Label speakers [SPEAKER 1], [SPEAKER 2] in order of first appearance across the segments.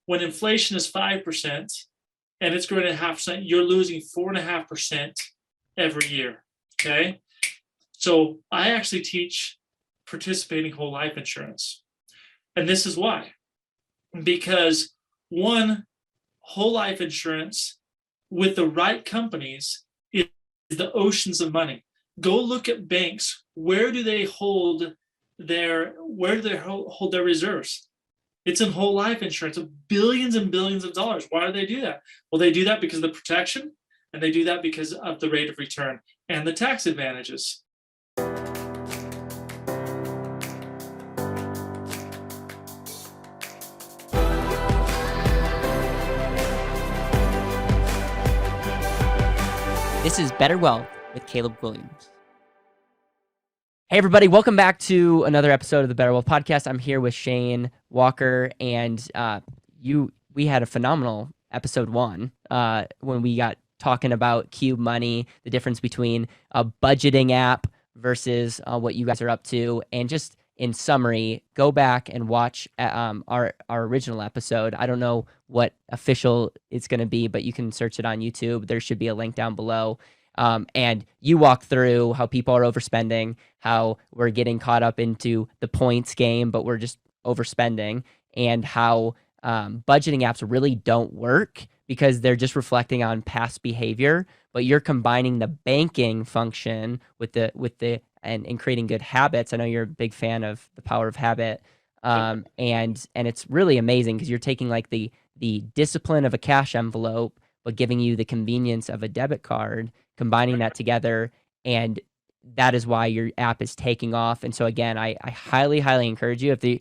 [SPEAKER 1] when inflation is 5% and it's growing at 0.5%, you're losing 4.5% every year. Okay. So I actually teach participating whole life insurance. And this is why. Because one, whole life insurance with the right companies is the oceans of money. Go look at banks. Where do they hold their reserves? It's in whole life insurance of billions and billions of dollars. Why do they do that? Well, they do that because of the protection, and they do that because of the rate of return and the tax advantages.
[SPEAKER 2] This is BetterWealth with Caleb Williams. Hey everybody, welcome back to another episode of the BetterWealth podcast. I'm here with Shane Walker, and we had a phenomenal episode 1 when we got talking about Qube Money, the difference between a budgeting app versus what you guys are up to, and just in summary, go back and watch our original episode. I don't know what official it's going to be, but you can search it on YouTube. There should be a link down below. And you walk through how people are overspending, how we're getting caught up into the points game, but we're just overspending, and how budgeting apps really don't work because they're just reflecting on past behavior, but you're combining the banking function with the and creating good habits. I know you're a big fan of the power of habit. And it's really amazing because you're taking like the discipline of a cash envelope, but giving you the convenience of a debit card, combining that together. And that is why your app is taking off. And so again, I highly, highly encourage you, if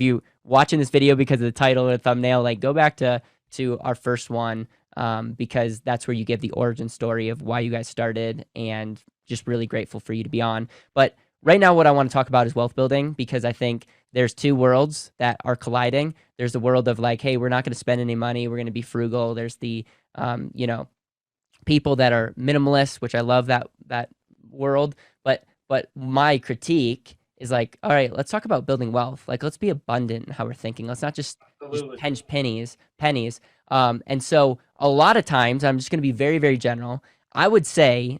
[SPEAKER 2] you watching this video because of the title or the thumbnail, like go back to our first one, because that's where you give the origin story of why you guys started, and just really grateful for you to be on. But right now, what I want to talk about is wealth building, because I think there's two worlds that are colliding. There's the world of like, hey, we're not going to spend any money, we're going to be frugal. There's the people that are minimalists, which I love that world. But my critique is like, all right, let's talk about building wealth. Like, let's be abundant in how we're thinking. Let's not just pinch pennies. And so a lot of times, I'm just going to be very, very general. I would say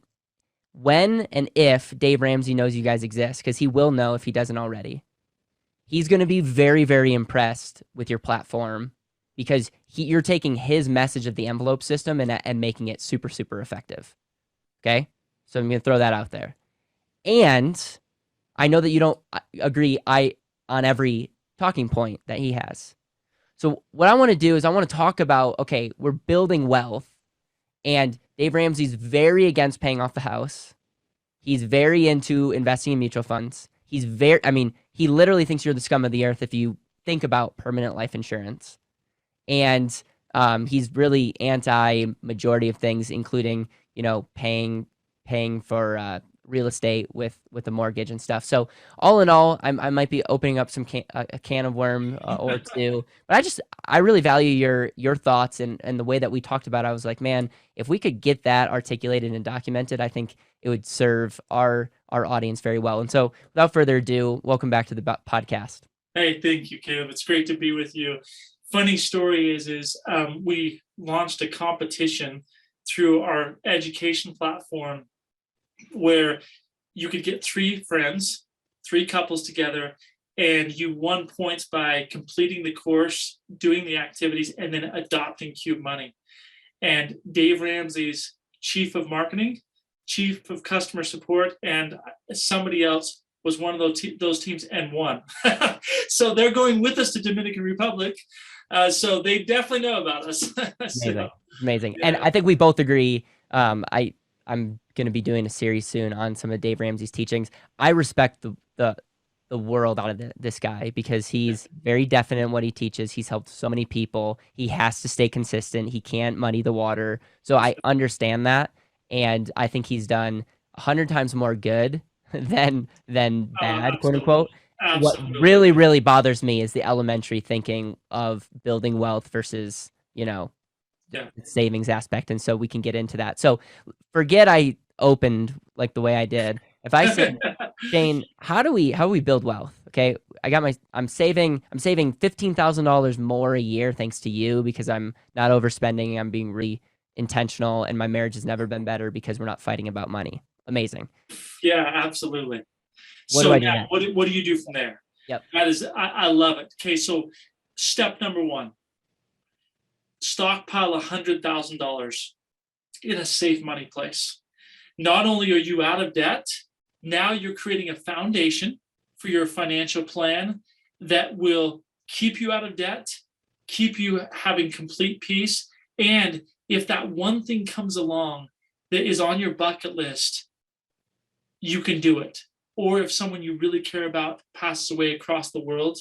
[SPEAKER 2] when and if Dave Ramsey knows you guys exist, because he will know if he doesn't already, he's going to be very, very impressed with your platform, because you're taking his message of the envelope system and making it super, super effective. Okay? So I'm going to throw that out there. And I know that you don't agree on every talking point that he has. So what I want to do is I want to talk about, okay, we're building wealth, and Dave Ramsey's very against paying off the house. He's very into investing in mutual funds. He literally thinks you're the scum of the earth if you think about permanent life insurance. And he's really anti-majority of things, including, paying for real estate with a mortgage and stuff. So all in all, I might be opening up a can of worm or two, but I really value your thoughts and the way that we talked about it. I was like, man, if we could get that articulated and documented, I think it would serve our audience very well. And so without further ado, welcome back to the podcast.
[SPEAKER 1] Hey, thank you, Caleb. It's great to be with you. Funny story is we launched a competition through our education platform where you could get 3 friends, 3 couples together, and you won points by completing the course, doing the activities, and then adopting Qube Money. And Dave Ramsey's chief of marketing, chief of customer support, and somebody else was one of those teams and won. So they're going with us to Dominican Republic. So they definitely know about us.
[SPEAKER 2] Amazing.
[SPEAKER 1] Yeah.
[SPEAKER 2] And I think we both agree. I'm going to be doing a series soon on some of Dave Ramsey's teachings. I respect the world out of this guy, because he's very definite in what he teaches. He's helped so many people. He has to stay consistent. He can't muddy the water. So I understand that. And I think he's done 100 times more good than bad, quote unquote.
[SPEAKER 1] Absolutely.
[SPEAKER 2] What really, really bothers me is the elementary thinking of building wealth versus, the savings aspect. And so we can get into that. So forget I opened like the way I did. If I said, Shane, how do we build wealth? Okay. I'm saving $15,000 more a year thanks to you because I'm not overspending. I'm being really intentional, and my marriage has never been better because we're not fighting about money. Amazing.
[SPEAKER 1] Yeah, absolutely.
[SPEAKER 2] What do
[SPEAKER 1] So
[SPEAKER 2] I do
[SPEAKER 1] now,
[SPEAKER 2] next?
[SPEAKER 1] what do you do from there?
[SPEAKER 2] Yep.
[SPEAKER 1] That is, I love it. Okay, so step number one: stockpile $100,000 in a safe money place. Not only are you out of debt, now you're creating a foundation for your financial plan that will keep you out of debt, keep you having complete peace. And if that one thing comes along that is on your bucket list, you can do it. Or if someone you really care about passes away across the world,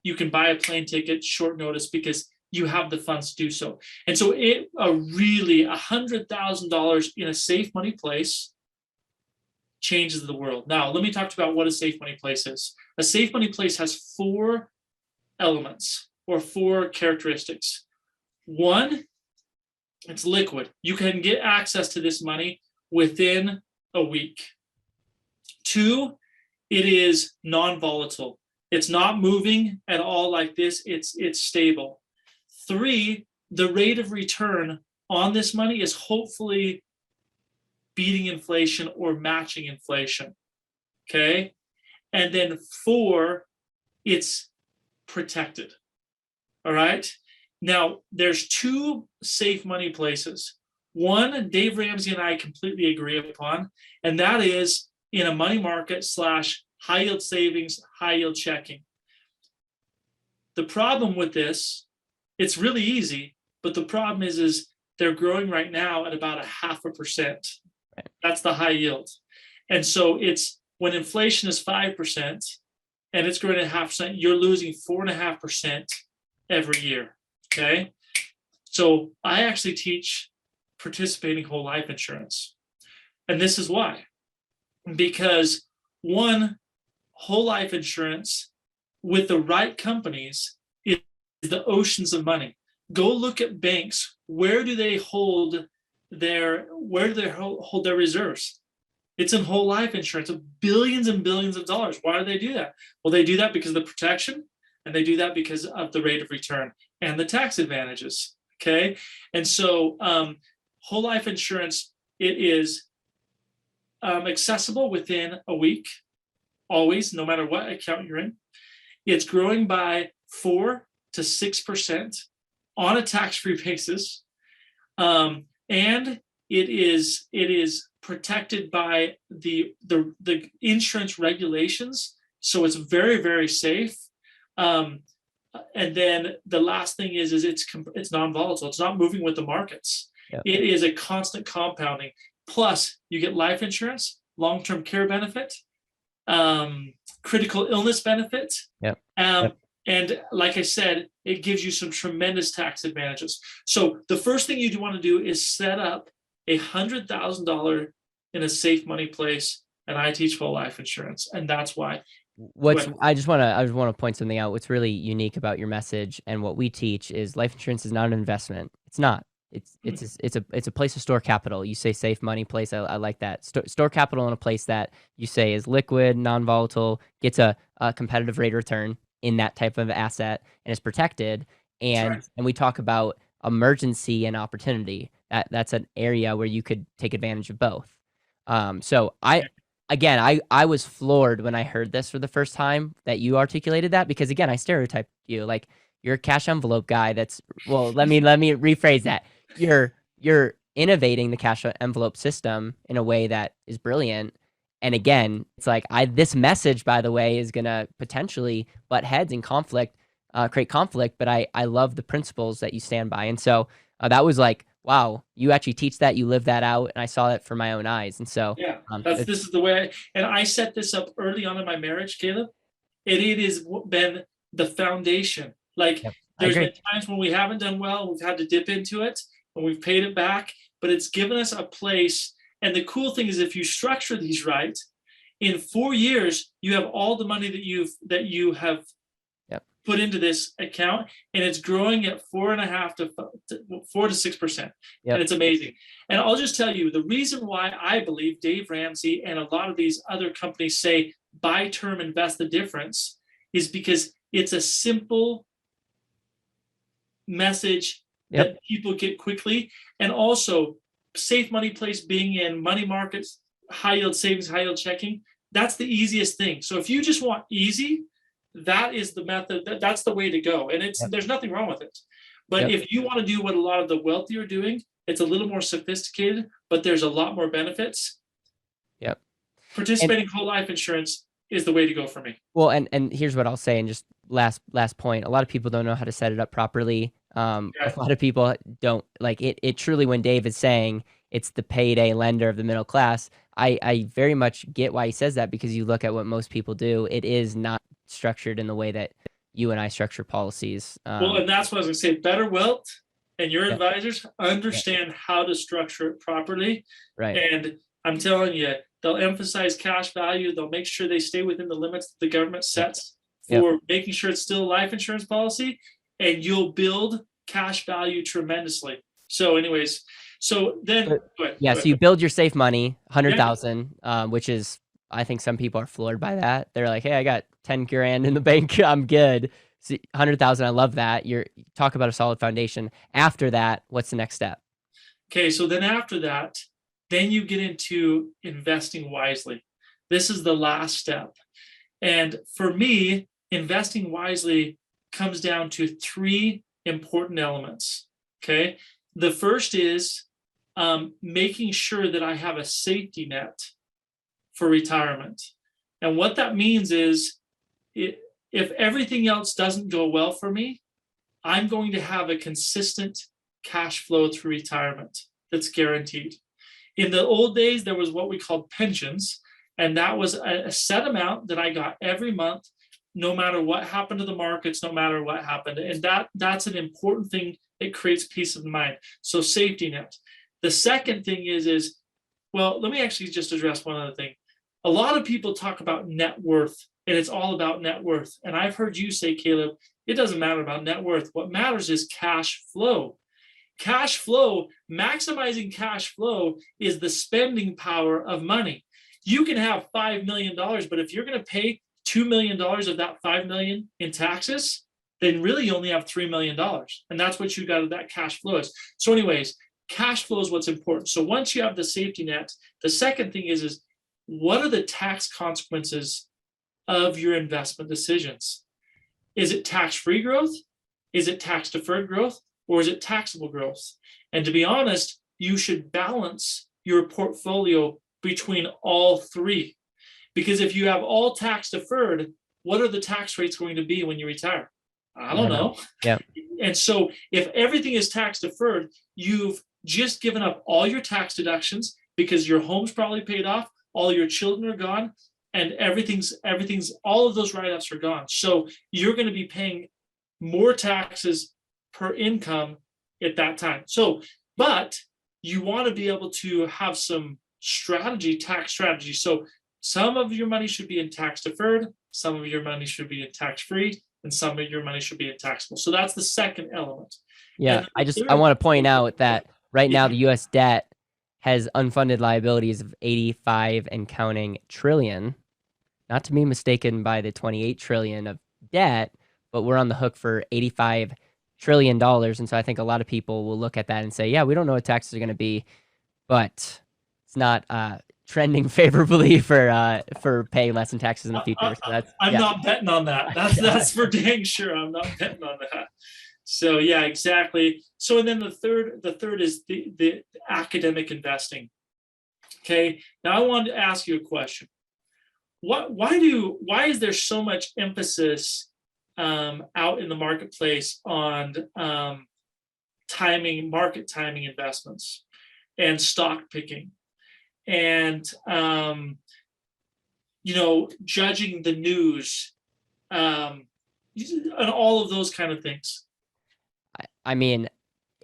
[SPEAKER 1] you can buy a plane ticket short notice because you have the funds to do so. And so really $100,000 in a safe money place changes the world. Now, let me talk about what a safe money place is. A safe money place has 4 elements or 4 characteristics. One, it's liquid. You can get access to this money within a week. 2, it is non-volatile. It's not moving at all like this. It's stable. 3, the rate of return on this money is hopefully beating inflation or matching inflation. Okay. And then 4, it's protected. All right. Now, there's 2 safe money places. One, Dave Ramsey and I completely agree upon, and that is in a money market / high yield savings, high yield checking. The problem with this, it's really easy, but the problem is they're growing right now at about 0.5%.
[SPEAKER 2] Right.
[SPEAKER 1] That's the high yield. And so it's when inflation is 5% and it's growing at 0.5%, you're losing 4.5% every year. Okay. So I actually teach participating whole life insurance. And this is why. Because one, whole life insurance with the right companies is the oceans of money. Go look at banks. Where do they hold their reserves? It's in whole life insurance of billions and billions of dollars. Why do they do that? Well, they do that because of the protection, and they do that because of the rate of return and the tax advantages. Okay. And so whole life insurance, it is accessible within a week, always, no matter what account you're in. It's growing by 4 to 6% on a tax-free basis, and it is protected by the insurance regulations, so it's very, very safe. And then the last thing is it's non-volatile. It's not moving with the markets.
[SPEAKER 2] Yep.
[SPEAKER 1] It is a constant compounding. Plus, you get life insurance, long-term care benefit, critical illness benefit.
[SPEAKER 2] Yep.
[SPEAKER 1] And like I said, it gives you some tremendous tax advantages. So the first thing you want to do is set up $100,000 in a safe money place, and I teach whole life insurance, and that's why.
[SPEAKER 2] I just want to point something out. What's really unique about your message and what we teach is life insurance is not an investment. It's not. It's a place to store capital. You say safe money place. I like that. Store capital in a place that you say is liquid, non-volatile, gets a competitive rate of return in that type of asset, and is protected. And
[SPEAKER 1] Right.
[SPEAKER 2] and we talk about emergency and opportunity. That's an area where you could take advantage of both. So I was floored when I heard this for the first time that you articulated that, because again, I stereotyped you like you're a cash envelope guy. Let me rephrase that. You're innovating the cash envelope system in a way that is brilliant. And again, it's like this message, by the way, is gonna potentially butt heads and create conflict. But I love the principles that you stand by, and so that was like, wow, you actually teach that, you live that out, and I saw that for my own eyes. And so
[SPEAKER 1] Yeah, this is the way. I set this up early on in my marriage, Caleb. It has been the foundation. Like,
[SPEAKER 2] Yep,
[SPEAKER 1] there's been times when we haven't done well, we've had to dip into it, and we've paid it back. But it's given us a place. And the cool thing is, if you structure these right, in 4 years, you have all the money that you have put into this account, and it's growing at 4.5 to 4 to 6%.
[SPEAKER 2] Yep.
[SPEAKER 1] And it's amazing. And I'll just tell you, the reason why I believe Dave Ramsey and a lot of these other companies say buy term, invest the difference, is because it's a simple message
[SPEAKER 2] Yep.
[SPEAKER 1] that people get quickly. And also, safe money place being in money markets, high yield savings, high yield checking, that's the easiest thing. So if you just want easy, that is the method, that's the way to go. And
[SPEAKER 2] Yep.
[SPEAKER 1] there's nothing wrong with it. But
[SPEAKER 2] Yep.
[SPEAKER 1] if you want to do what a lot of the wealthy are doing, it's a little more sophisticated, but there's a lot more benefits.
[SPEAKER 2] Yep.
[SPEAKER 1] Participating whole life insurance is the way to go for me.
[SPEAKER 2] Well, and here's what I'll say, and just last point. A lot of people don't know how to set it up properly. A lot of people don't like it. It truly, when Dave is saying it's the payday lender of the middle class, I very much get why he says that, because you look at what most people do. It is not structured in the way that you and I structure policies.
[SPEAKER 1] Well, and that's what I was going to say. BetterWealth and your
[SPEAKER 2] Yeah.
[SPEAKER 1] advisors understand how to structure it properly.
[SPEAKER 2] Right.
[SPEAKER 1] And I'm telling you, they'll emphasize cash value. They'll make sure they stay within the limits that the government sets for making sure it's still a life insurance policy, and you'll build cash value tremendously. So anyways, so then go ahead.
[SPEAKER 2] So you build your safe money, 100,000, which is, I think some people are floored by that. They're like, hey, I got 10 grand in the bank, I'm good. So 100,000, I love that. You talk about a solid foundation. After that, what's the next step?
[SPEAKER 1] Okay, so then after that, then you get into investing wisely. This is the last step. And for me, investing wisely comes down to 3 important elements. Okay, the first is making sure that I have a safety net for retirement. And what that means is, if everything else doesn't go well for me, I'm going to have a consistent cash flow through retirement that's guaranteed. In the old days, there was what we called pensions, and that was a set amount that I got every month, no matter what happened to the markets, no matter what happened. And that's an important thing. It creates peace of mind. So safety net. The second thing is, well, let me actually just address one other thing. A lot of people talk about net worth, and it's all about net worth. And I've heard you say, Caleb, it doesn't matter about net worth. What matters is cash flow. Cash flow, maximizing cash flow is the spending power of money. You can have $5 million, but if you're going to pay $2 million of that $5 million in taxes, then really you only have $3 million. And that's what you got of that cash flow is. So anyways, cash flow is what's important. So once you have the safety net, the second thing is what are the tax consequences of your investment decisions? Is it tax-free growth? Is it tax-deferred growth? Or is it taxable growth? And to be honest, you should balance your portfolio between all 3. Because if you have all tax deferred, what are the tax rates going to be when you retire? I don't know.
[SPEAKER 2] Yeah.
[SPEAKER 1] And so if everything is tax deferred, you've just given up all your tax deductions because your home's probably paid off, all your children are gone, and everything's all of those write-offs are gone. So you're going to be paying more taxes per income at that time. So, but you want to be able to have some tax strategy. So some of your money should be in tax deferred, some of your money should be in tax free, and some of your money should be in taxable. So that's the second element.
[SPEAKER 2] Yeah, I want to point out that right now the U.S. debt has unfunded liabilities of 85 and counting trillion, not to be mistaken by the 28 trillion of debt, but we're on the hook for $85 trillion. And so I think a lot of people will look at that and say, yeah, we don't know what taxes are going to be, but it's not trending favorably for paying less in taxes in the future. So
[SPEAKER 1] I'm not betting on that. That's for dang sure. I'm not betting on that. So yeah, exactly. So and then the third is the academic investing. Okay. Now I wanted to ask you a question. Why is there so much emphasis out in the marketplace on market timing investments and stock picking and judging the news and all of those kind of things?
[SPEAKER 2] I mean,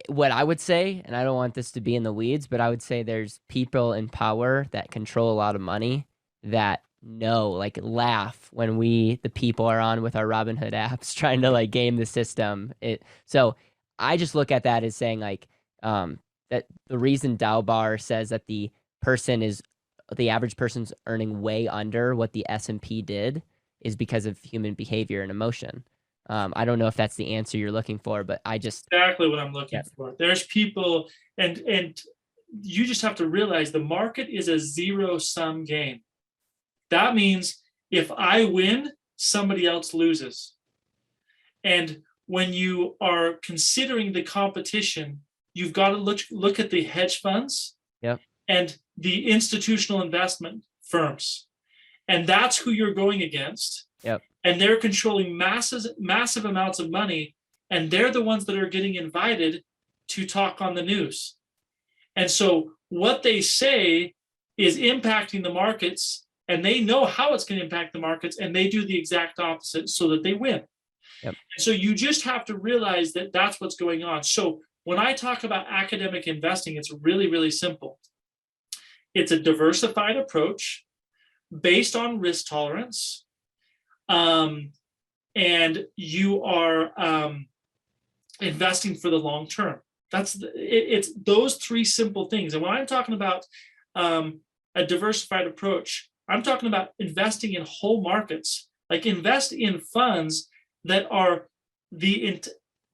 [SPEAKER 2] what I would say, and I don't want this to be in the weeds, but I would say there's people in power that control a lot of money that laugh when the people are on with our Robinhood apps trying to game the system. So I just look at that as saying that the reason Dalbar says that the average person's earning way under what the S&P did is because of human behavior and emotion. I don't know if that's the answer you're looking for, but I just
[SPEAKER 1] Exactly what I'm looking for. There's people, and you just have to realize the market is a zero-sum game. That means if I win, somebody else loses. And when you are considering the competition, you've got to look at the hedge funds and the institutional investment firms. And that's who you're going against. And they're controlling massive amounts of money. And they're the ones that are getting invited to talk on the news. And so what they say is impacting the markets, and they know how it's going to impact the markets, and they do the exact opposite so that they win. And so you just have to realize that that's what's going on. So when I talk about academic investing, it's really, really simple. It's a diversified approach based on risk tolerance. And you are investing for the long term. It's those three simple things. And when I'm talking about a diversified approach, I'm talking about investing in whole markets, like invest in funds that are the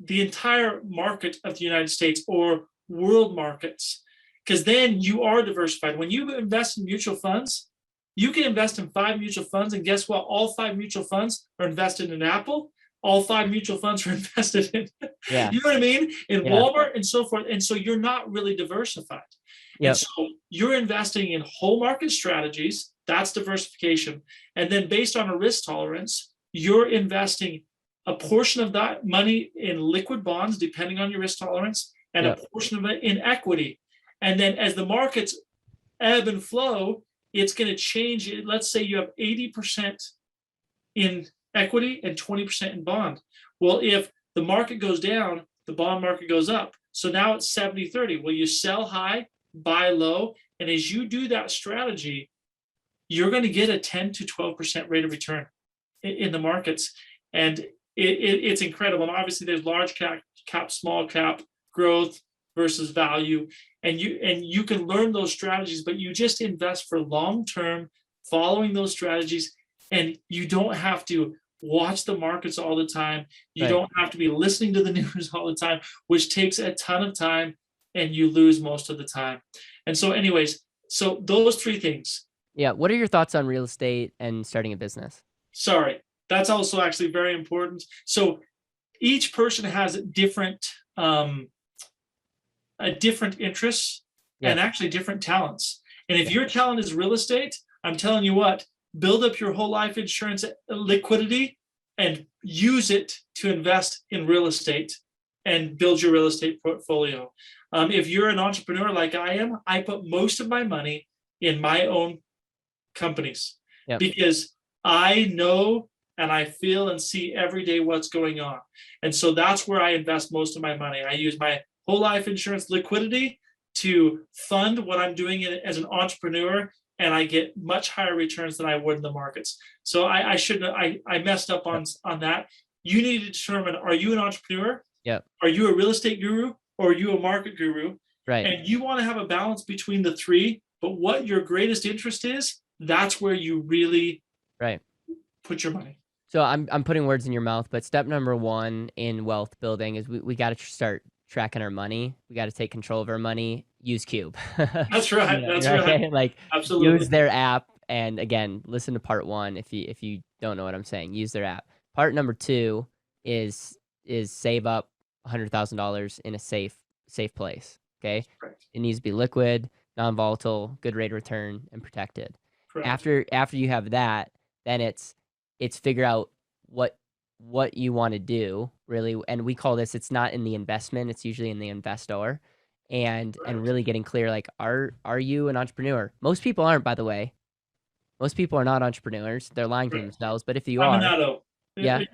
[SPEAKER 1] entire market of the United States or world markets, because then you are diversified. When you invest in mutual funds, you can invest in 5 mutual funds, and guess what? All 5 mutual funds are invested in Apple. All 5 mutual funds are invested in, you know what I mean? In Walmart and so forth. And so you're not really diversified. And so you're investing in whole market strategies. That's diversification. And then based on a risk tolerance, you're investing a portion of that money in liquid bonds, depending on your risk tolerance, and a portion of it in equity. And then as the markets ebb and flow, it's going to change. Let's say you have 80% in equity and 20% in bond. Well, if the market goes down, the bond market goes up. So now it's 70-30. Well, you sell high, buy low. And as you do that strategy, you're going to get a 10 to 12% rate of return in the markets. And it's incredible. And obviously there's large cap, small cap, growth versus value. And you can learn those strategies, but you just invest for long-term, following those strategies. And you don't have to watch the markets all the time. You don't have to be listening to the news all the time, which takes a ton of time, and you lose most of the time. And so anyways, so those 3 things.
[SPEAKER 2] Yeah. What are your thoughts on real estate and starting a business?
[SPEAKER 1] Sorry, that's also actually very important. So each person has different interests and actually different talents. And if your talent is real estate, I'm telling you what, build up your whole life insurance liquidity and use it to invest in real estate and build your real estate portfolio. If you're an entrepreneur like I am, I put most of my money in my own companies because I know and I feel and see every day what's going on. And so that's where I invest most of my money. I use my whole life insurance liquidity to fund what I'm doing as an entrepreneur, and I get much higher returns than I would in the markets. So I messed up on that. You need to determine, are you an entrepreneur? Are you a real estate guru, or are you a market guru? And you want to have a balance between the 3, but what your greatest interest is, that's where you really put your money.
[SPEAKER 2] So I'm putting words in your mouth, but step number 1 in wealth building is we got to start tracking our money. We got to take control of our money. Use Qube.
[SPEAKER 1] That's right. That's right.
[SPEAKER 2] Like,
[SPEAKER 1] absolutely,
[SPEAKER 2] use their app. And again, listen to part 1 if you don't know what I'm saying. Use their app. Part number 2 is save up $100,000 in a safe place. Okay.
[SPEAKER 1] Correct.
[SPEAKER 2] It needs to be liquid, non-volatile, good rate of return, and protected.
[SPEAKER 1] Correct.
[SPEAKER 2] After you have that, then it's figure out what you want to do, really. And we call this, it's not in the investment, it's usually in the investor. And really getting clear, like, are you an entrepreneur? Most people aren't, by the way. Most people are not entrepreneurs. They're lying to themselves. But if you
[SPEAKER 1] I'm
[SPEAKER 2] are,
[SPEAKER 1] a nutto.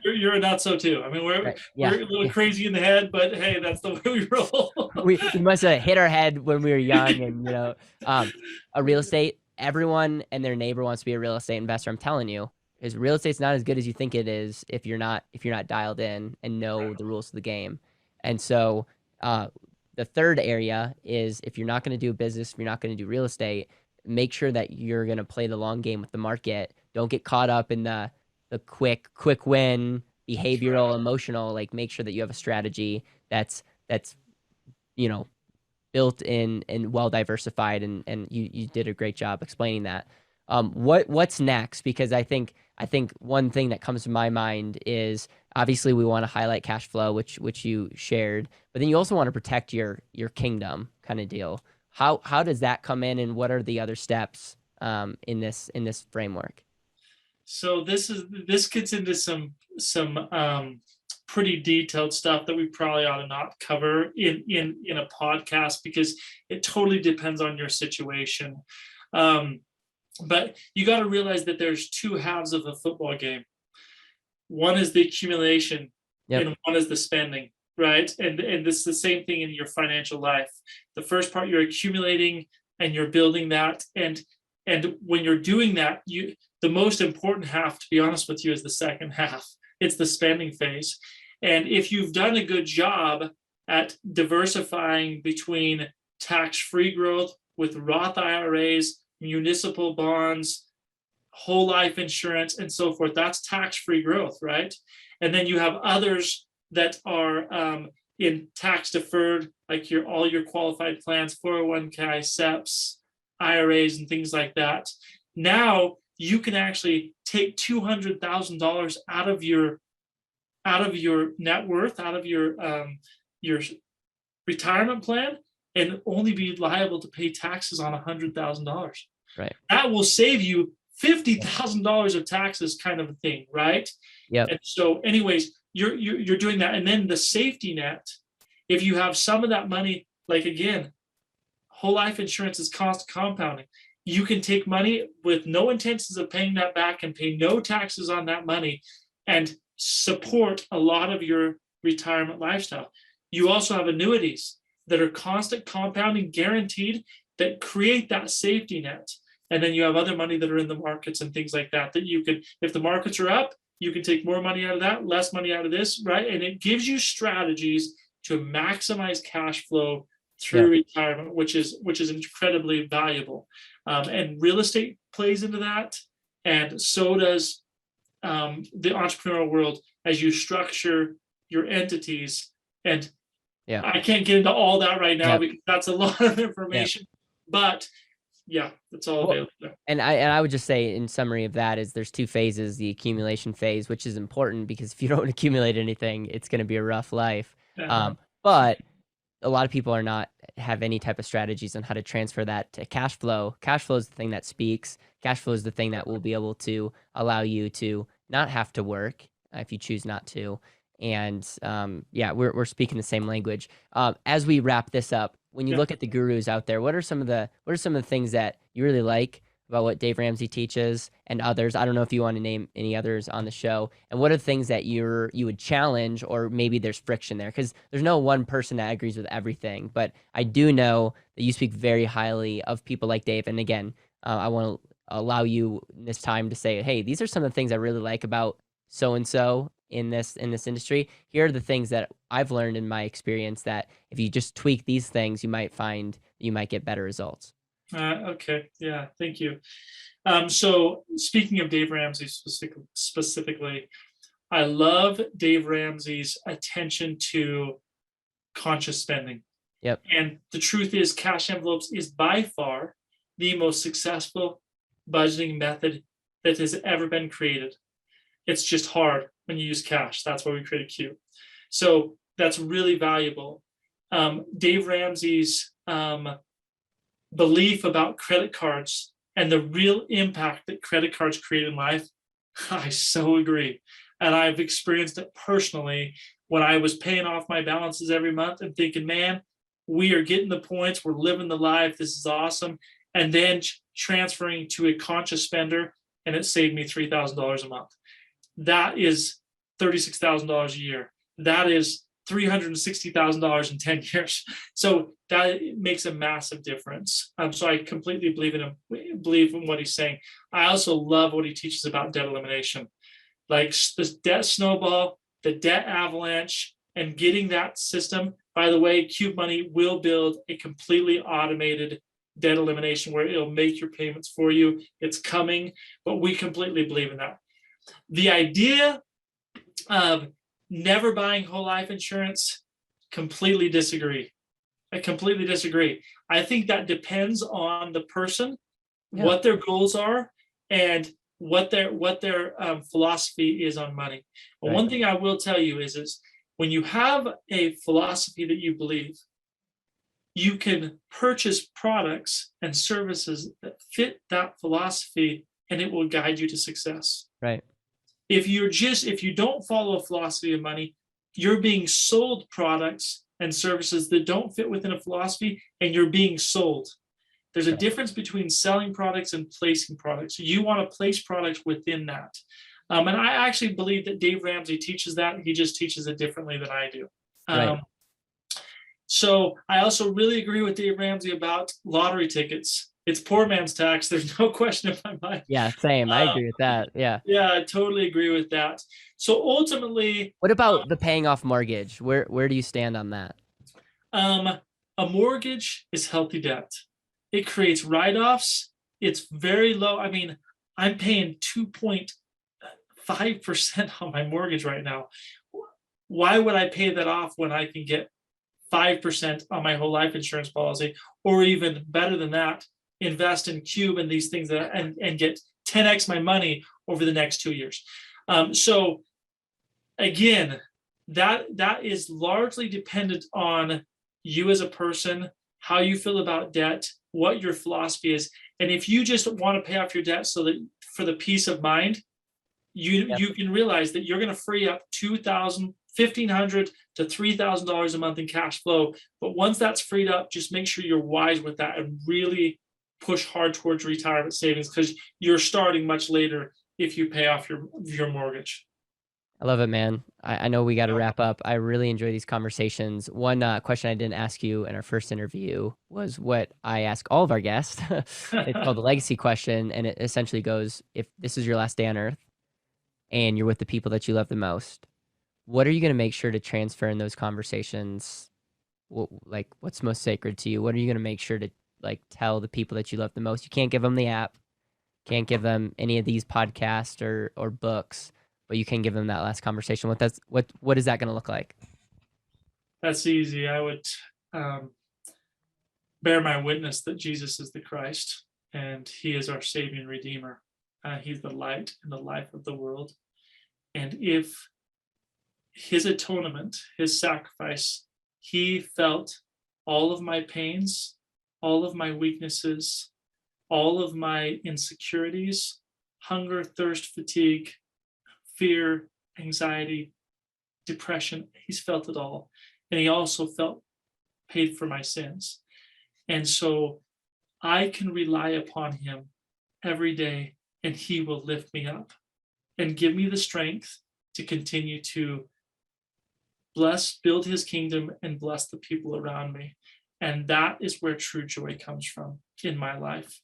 [SPEAKER 1] You're a nutso too. I mean, we're a little crazy in the head, but hey, that's the way we roll.
[SPEAKER 2] we must have hit our head when we were young, and a real estate. Everyone and their neighbor wants to be a real estate investor. I'm telling you, is real estate's not as good as you think it is if you're not dialed in and know the rules of the game. And so the third area is, if you're not going to do a business, if you're not going to do real estate, make sure that you're going to play the long game with the market. Don't get caught up in the the quick win, behavioral, emotional, like make sure that you have a strategy that's you know built in and well diversified, and you did a great job explaining that. What's next? Because I think one thing that comes to my mind is obviously we want to highlight cash flow, which you shared, but then you also want to protect your kingdom kind of deal. How does that come in, and what are the other steps in this framework?
[SPEAKER 1] So this gets into some pretty detailed stuff that we probably ought to not cover in a podcast, because it totally depends on your situation. But you got to realize that there's two halves of a football game. One is the accumulation,
[SPEAKER 2] Yep.
[SPEAKER 1] and one is the spending, right? And this is the same thing in your financial life. The first part, you're accumulating and you're building that, and when you're doing that, the most important half, to be honest with you, is the second half. It's the spending phase. And if you've done a good job at diversifying between tax-free growth with Roth IRAs, municipal bonds, whole life insurance, and so forth, that's tax-free growth, right? And then you have others that are in tax deferred, like all your qualified plans, 401k, SEPs, IRAs, and things like that. Now you can actually take $200,000 out of your net worth, out of your retirement plan, and only be liable to pay taxes on $100,000.
[SPEAKER 2] Right.
[SPEAKER 1] That will save you $50,000 of taxes, kind of a thing, right?
[SPEAKER 2] Yep.
[SPEAKER 1] And so, anyways, you're doing that, and then the safety net. If you have some of that money, like again, whole life insurance is constant compounding. You can take money with no intentions of paying that back and pay no taxes on that money, and support a lot of your retirement lifestyle. You also have annuities that are constant compounding, guaranteed, that create that safety net. And then you have other money that are in the markets and things like that you can, if the markets are up, you can take more money out of that, less money out of this, right? And it gives you strategies to maximize cash flow through retirement, which is incredibly valuable. And real estate plays into that, and so does the entrepreneurial world as you structure your entities. And I can't get into all that right now because that's a lot of information, but that's all available there.
[SPEAKER 2] And I would just say, in summary of that, is there's two phases: the accumulation phase, which is important because if you don't accumulate anything, it's going to be a rough life. But a lot of people have any type of strategies on how to transfer that to cash flow. Cash flow is the thing that speaks. Cash flow is the thing that will be able to allow you to not have to work if you choose not to. And we're speaking the same language. As we wrap this up, when you look at the gurus out there, what are some of the things that you really like about what Dave Ramsey teaches and others? I don't know if you want to name any others on the show. And what are the things that you would challenge, or maybe there's friction there? Because there's no one person that agrees with everything. But I do know that you speak very highly of people like Dave. And again, I want to allow you this time to say, hey, these are some of the things I really like about so-and-so in this industry. Here are the things that I've learned in my experience that if you just tweak these things, you might find you might get better results.
[SPEAKER 1] Okay. Yeah. Thank you. So speaking of Dave Ramsey specifically, I love Dave Ramsey's attention to conscious spending.
[SPEAKER 2] Yep.
[SPEAKER 1] And the truth is, cash envelopes is by far the most successful budgeting method that has ever been created. It's just hard when you use cash. That's why we created Qube. So that's really valuable. Dave Ramsey's belief about credit cards and the real impact that credit cards create in life, I so agree. And I've experienced it personally when I was paying off my balances every month and thinking, man, we are getting the points, we're living the life, this is awesome. And then transferring to a conscious spender, and it saved me $3,000 a month. That is $36,000 a year. That is $360,000 in 10 years. So that makes a massive difference. So I completely believe in what he's saying. I also love what he teaches about debt elimination, like this debt snowball, the debt avalanche, and getting that system. By the way, Qube Money will build a completely automated debt elimination where it'll make your payments for you. It's coming, but we completely believe in that. The idea of never buying whole life insurance, completely disagree. I completely disagree. I think that depends on the person, what their goals are, and what their philosophy is on money. But
[SPEAKER 2] Right.
[SPEAKER 1] one thing I will tell you is when you have a philosophy that you believe, you can purchase products and services that fit that philosophy, and it will guide you to success.
[SPEAKER 2] Right.
[SPEAKER 1] If you don't follow a philosophy of money, you're being sold products and services that don't fit within a philosophy, and you're being sold. There's a difference between selling products and placing products. You want to place products within that. And I actually believe that Dave Ramsey teaches that. He just teaches it differently than I do.
[SPEAKER 2] Right.
[SPEAKER 1] So I also really agree with Dave Ramsey about lottery tickets. It's poor man's tax. There's no question in my mind.
[SPEAKER 2] Yeah, same. I agree with that. Yeah.
[SPEAKER 1] Yeah, I totally agree with that. So ultimately,
[SPEAKER 2] What about the paying off mortgage? Where do you stand on that?
[SPEAKER 1] a mortgage is healthy debt. It creates write-offs. It's very low. I mean, I'm paying 2.5% on my mortgage right now. Why would I pay that off when I can get 5% on my whole life insurance policy, or even better than that, invest in Qube and these things and get 10x my money over the next 2 years? So again, that is largely dependent on you as a person, how you feel about debt, what your philosophy is. And if you just want to pay off your debt so that for the peace of mind, you can realize that you're going to free up $2,000, $1,500 to $3,000 a month in cash flow. But once that's freed up, just make sure you're wise with that and really push hard towards retirement savings, because you're starting much later if you pay off your mortgage.
[SPEAKER 2] I love it, man. I know we got to wrap up. I really enjoy these conversations. One question I didn't ask you in our first interview was what I ask all of our guests. It's called the legacy question, and it essentially goes, if this is your last day on earth and you're with the people that you love the most, what are you going to make sure to transfer in those conversations? Like, what's most sacred to you? What are you going to make sure to tell the people that you love the most? You can't give them the app, can't give them any of these podcasts or books, but you can give them that last conversation. What is that going to look like?
[SPEAKER 1] That's easy. I would bear my witness that Jesus is the Christ, and he is our Savior and Redeemer. He's the light and the life of the world. And if his atonement, his sacrifice, he felt all of my pains, all of my weaknesses, all of my insecurities, hunger, thirst, fatigue, fear, anxiety, depression. He's felt it all. And he also paid for my sins. And so I can rely upon him every day, and he will lift me up and give me the strength to continue to build his kingdom and bless the people around me. And that is where true joy comes from in my life.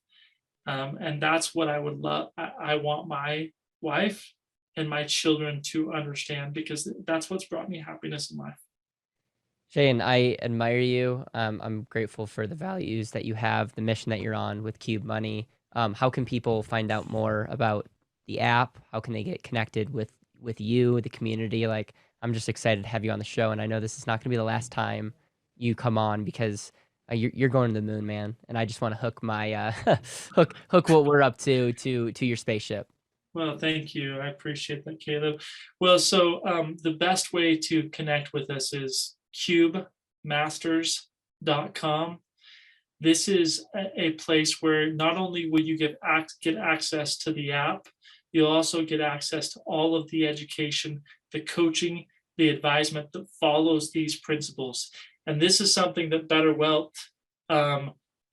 [SPEAKER 1] And that's what I would love. I want my wife and my children to understand, because that's what's brought me happiness in life.
[SPEAKER 2] Shane, I admire you. I'm grateful for the values that you have, the mission that you're on with Qube Money. How can people find out more about the app? How can they get connected with you, the community? Like, I'm just excited to have you on the show, and I know this is not going to be the last time you come on, because you're going to the moon, man. And I just want to hook my hook what we're up to your spaceship.
[SPEAKER 1] Well, thank you. I appreciate that, Caleb. Well, so the best way to connect with us is QubeMasters.com. This is a place where not only will you get access to the app, you'll also get access to all of the education, the coaching, the advisement that follows these principles. And this is something that BetterWealth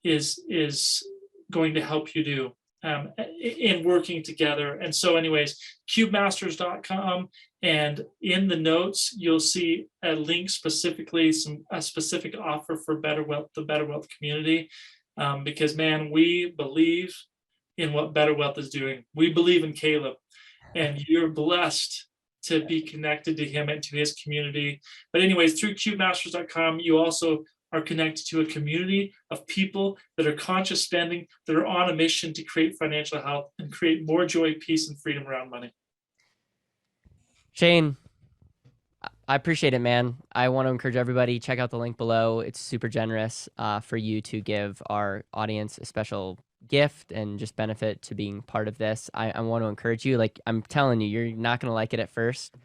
[SPEAKER 1] is going to help you do in working together. And so anyways, QubeMasters.com, and in the notes, you'll see a link specifically, a specific offer for BetterWealth, the BetterWealth community, because man, we believe in what BetterWealth is doing. We believe in Caleb, and you're blessed to be connected to him and to his community. But anyways, through QubeMasters.com, you also are connected to a community of people that are conscious spending, that are on a mission to create financial health and create more joy, peace, and freedom around money.
[SPEAKER 2] Shane, I appreciate it, man. I want to encourage everybody, check out the link below. It's super generous for you to give our audience a special gift and just benefit to being part of this. I want to encourage you. Like I'm telling you, you're not going to like it at first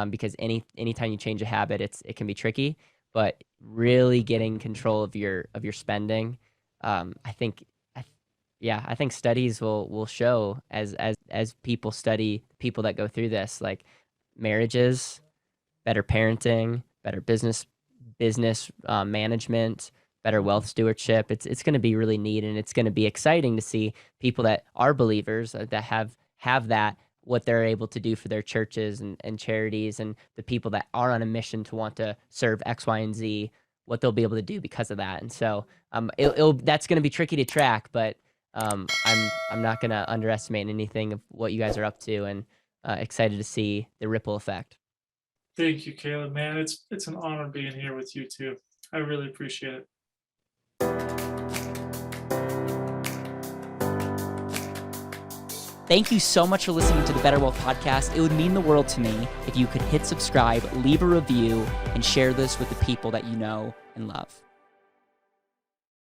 [SPEAKER 2] because anytime you change a habit, it can be tricky. But really getting control of your spending, I think studies will show as people study people that go through this, like marriages, better parenting, better business management, better wealth stewardship. It's going to be really neat, and it's going to be exciting to see people that are believers that have that, what they're able to do for their churches and charities, and the people that are on a mission to want to serve X, Y, and Z, what they'll be able to do because of that. And so that's going to be tricky to track, but I'm not going to underestimate anything of what you guys are up to, and excited to see the ripple effect.
[SPEAKER 1] Thank you, Caleb, man. It's an honor being here with you too. I really appreciate it.
[SPEAKER 3] Thank you so much for listening to the BetterWealth podcast. It would mean the world to me if you could hit subscribe, leave a review, and share this with the people that you know and love.